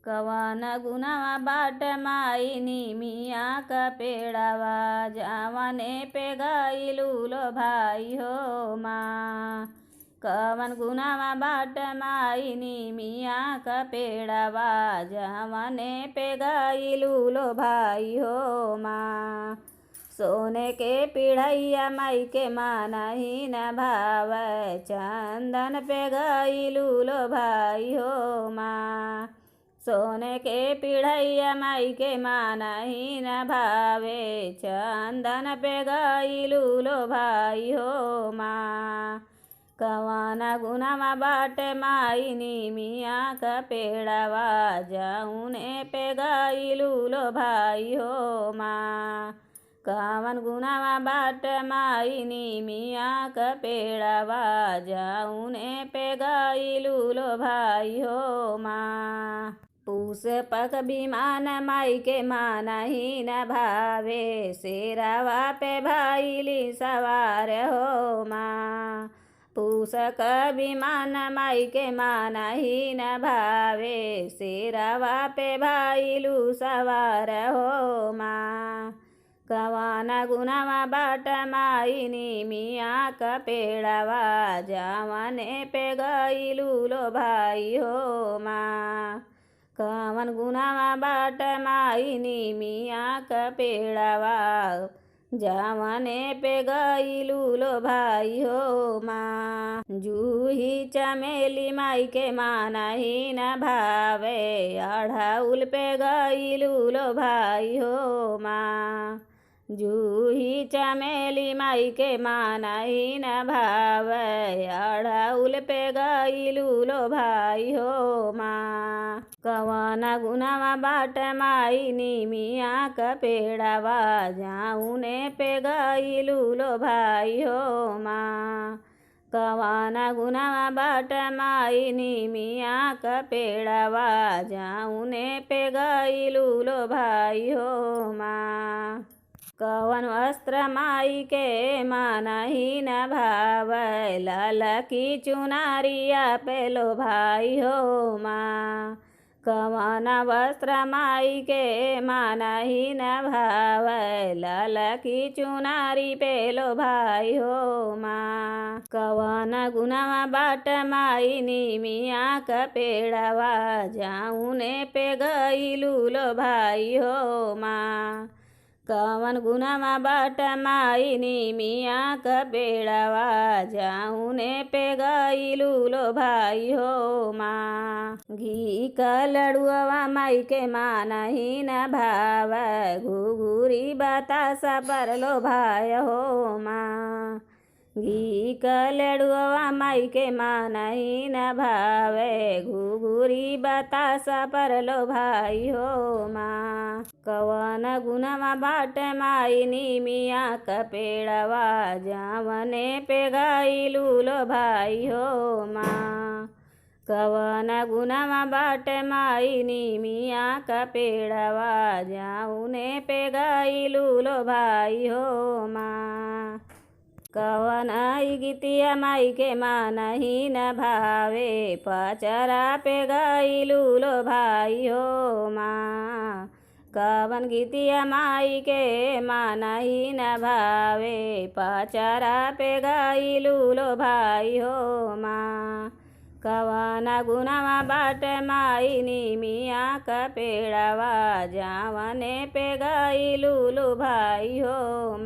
कवन गुनावा बाट माई निमिया का पेड़ावा जावने पे गइलू लो भाई हो माँ। कवन गुनावा बाट माई निमिया का पेड़ावा जावने पे गइलू लो भाई हो माँ। सोने के पिढ़ैया माई के मानही न भावै चंदन पे गइलू लो भाई हो माँ। सोने के पिढ़ैया माई के मानही न भावे चंदन पे गइलू लो भाई हो माँ। कवन गुनावा बाट माई निमिया का पेड़ावा जाऊने पे गइलू लो भाई हो माँ। कवन गुनावा बाट माई निमिया का पेड़ावा जाऊने पे गइलू लो भाई हो माँ। पूस पक विमान माई के मानही न भावे शेरावा पे भइली सवार हो माँ। पूस क विमान माई के मानही न भावे शेरावा पे भइलू सवार हो माँ। कवन गुनावा बाट माई निमिया का पेड़ावा जावने पे गइलू लो भाई हो माँ। कवन गुनावा बाट माई निमिया का पेड़ावा जावने पे गइलू लो भाई हो माँ। जूही चमेली माई के मानही न भावे अढ़उल पे गइलू लो भाई हो माँ। जूही चमेली माई के मानही न भावे अढ़उल पे गइलू लो भाई हो माँ। कवन गुनावा बाट माई निमिया का पेड़ावा जाऊने पे गइलू लो भाई हो माँ। कवन गुनावा बाट माई निमिया का पेड़ावा जाऊने पे गइलू लो भाई हो माँ। कवन वस्त्र माई के मानही न भावै लाल की चुनारिया पे लो भाई हो माँ। कवन वस्त्र माई के मानही न भावै लाल की चुनारी पे लो भाई हो माँ। कवन गुनावा बाट माई निमिया का पेड़ावा जाऊने पे गइलू लो भाई हो माँ। कवन गुनावा बाट माई निमिया का पेड़ावा जाऊने पे गइलू लो भाई हो माँ। घी का लड़ुआ माई के मानही न भावै घुघुरी बतासा पर लो भाई हो माँ। घी का लड़ुआ माई के मानही न भावै घुघुरी बतासा पर लो भाई हो माँ। कवन गुनावा बाट माई निमिया का पेड़ावा जावने पे गइलू लो भाई हो माँ। कवन गुनावा बाट माई निमिया का पेड़ावा जाऊने पे गइलू लो भाई हो माँ। कवन गीतिया माई के मानही न भावे पचरा पे गइलू लो भाई हो माँ। कवन गीतिया माई के मानही न भावे पचरा पे गइलू लो भाई हो माँ। कवन गुनावा बाट माई निमिया का पेड़ावा जावने पे गइलू लो भाई हो